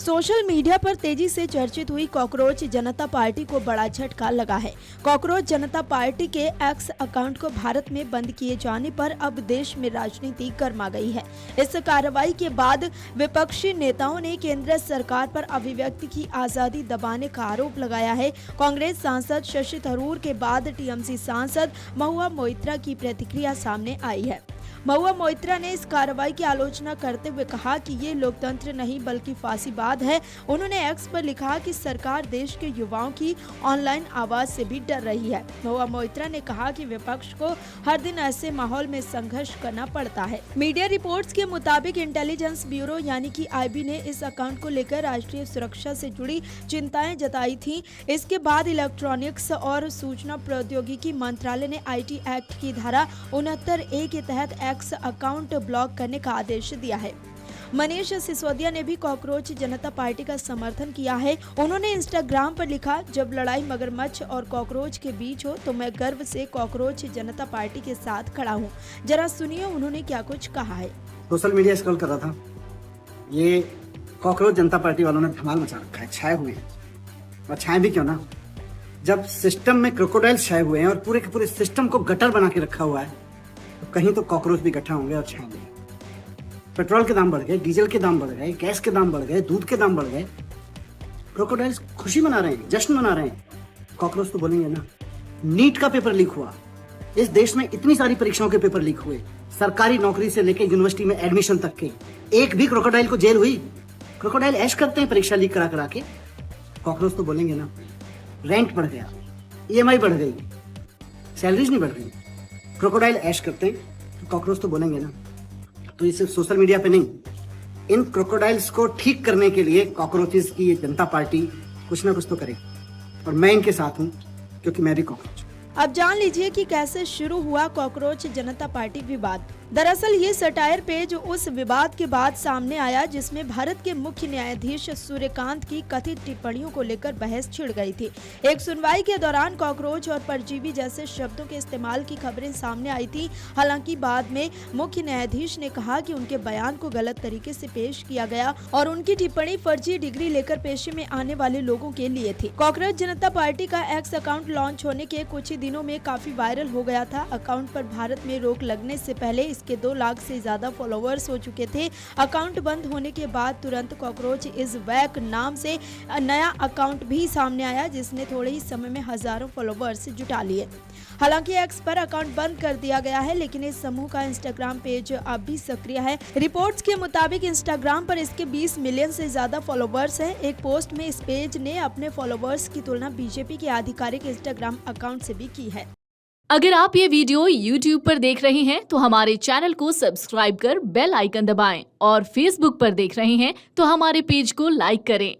Social media पर तेजी से चर्चित हुई कॉकरोच जनता पार्टी को बड़ा झटका लगा है। कॉकरोच जनता पार्टी के एक्स अकाउंट को भारत में बंद किए जाने पर अब देश में राजनीति गर्मा गई है। इस कार्रवाई के बाद विपक्षी नेताओं ने केंद्र सरकार पर अभिव्यक्ति की आजादी दबाने का आरोप लगाया है। कांग्रेस सांसद शशि थरूर के बाद टीएमसी सांसद महुआ मोइत्रा की प्रतिक्रिया सामने आई है। महुआ मोइत्रा ने इस कार्रवाई की आलोचना करते हुए कहा कि ये लोकतंत्र नहीं बल्कि फांसीवाद है। उन्होंने एक्स पर लिखा कि सरकार देश के युवाओं की ऑनलाइन आवाज से भी डर रही है। महुआ मोइत्रा ने कहा कि विपक्ष को हर दिन ऐसे माहौल में संघर्ष करना पड़ता है। मीडिया रिपोर्ट्स के मुताबिक इंटेलिजेंस ब्यूरो यानी कि आईबी ने इस अकाउंट को लेकर राष्ट्रीय सुरक्षा से जुड़ी चिंताएं जताई थी। इसके बाद इलेक्ट्रॉनिक्स और सूचना प्रौद्योगिकी मंत्रालय ने IT एक्ट की धारा 69A के तहत एक्स अकाउंट ब्लॉक करने का आदेश दिया है। मनीष सिसोदिया ने भी कॉकरोच जनता पार्टी का समर्थन किया है। उन्होंने इंस्टाग्राम पर लिखा, जब लड़ाई मगरमच्छ और कॉकरोच के बीच हो तो मैं गर्व से कॉकरोच जनता पार्टी के साथ खड़ा हूँ। जरा सुनिए उन्होंने क्या कुछ कहा है। सोशल मीडिया स्क्रॉल कर रहा था, ये कॉकरोच जनता पार्टी वालों ने धमाल मचा रखा है, छाए हुए हैं। और छाए भी क्यों ना, जब सिस्टम में क्रोकोडाइल छाए हुए हैं और पूरे के पूरे सिस्टम को गटर बना के रखा हुआ है, तो कहीं तो कॉकरोच भी इकट्ठा होंगे और छाएंगे। पेट्रोल के दाम बढ़ गए, डीजल के दाम बढ़ गए, गैस के दाम बढ़ गए, दूध के दाम बढ़ गए। क्रोकोडाइल्स खुशी मना रहे हैं, जश्न मना रहे हैं। कॉकरोच तो बोलेंगे ना। नीट का पेपर लीक हुआ, इस देश में इतनी सारी परीक्षाओं के पेपर लीक हुए, सरकारी नौकरी से लेकर यूनिवर्सिटी में एडमिशन तक के, एक भी क्रोकोडाइल को जेल हुई? क्रोकोडाइल ऐश करते हैं परीक्षा लीक करा के। कॉकरोच तो बोलेंगे ना। रेंट बढ़ गया, EMI बढ़ गई, सैलरीज नहीं बढ़ गई, क्रोकोडाइल ऐश करते हैं, तो कॉकरोच तो बोलेंगे ना। तो ये सिर्फ सोशल मीडिया पे नहीं, इन क्रोकोडाइल्स को ठीक करने के लिए कॉकरोचेस की ये जनता पार्टी कुछ ना कुछ तो करे, और मैं इनके साथ हूँ क्योंकि मैं भी कॉकरोच। अब जान लीजिए कि कैसे शुरू हुआ कॉकरोच जनता पार्टी विवाद। दरअसल ये सटायर पेज उस विवाद के बाद सामने आया जिसमें भारत के मुख्य न्यायाधीश सूर्यकांत की कथित टिप्पणियों को लेकर बहस छिड़ गई थी। एक सुनवाई के दौरान कॉकरोच और परजीवी जैसे शब्दों के इस्तेमाल की खबरें सामने आई थी। हालांकि बाद में मुख्य न्यायाधीश ने कहा कि उनके बयान को गलत तरीके से पेश किया गया और उनकी टिप्पणी फर्जी डिग्री लेकर पेशे में आने वाले लोगों के लिए थी। कॉकरोच जनता पार्टी का एक्स अकाउंट लॉन्च होने के कुछ ही दिनों में काफी वायरल हो गया था। अकाउंट पर भारत में रोक लगने से पहले इसके 2 लाख से ज्यादा फॉलोअर्स हो चुके थे। अकाउंट बंद होने के बाद तुरंत कॉकरोच इज बैक नाम से नया अकाउंट भी सामने आया जिसने थोड़े ही समय में हजारों फॉलोअर्स जुटा लिए। हालांकि एक्स पर अकाउंट बंद कर दिया गया है, लेकिन इस समूह का इंस्टाग्राम पेज अब भी सक्रिय है। रिपोर्ट्स के मुताबिक इंस्टाग्राम पर इसके 20 मिलियन से ज्यादा फॉलोअर्स हैं। एक पोस्ट में इस पेज ने अपने फॉलोअर्स की तुलना बीजेपी के आधिकारिक इंस्टाग्राम अकाउंट से भी की है। अगर आप ये वीडियो YouTube पर देख रहे हैं तो हमारे चैनल को सब्सक्राइब कर बेल आइकन दबाएं और Facebook पर देख रहे हैं तो हमारे पेज को लाइक करें।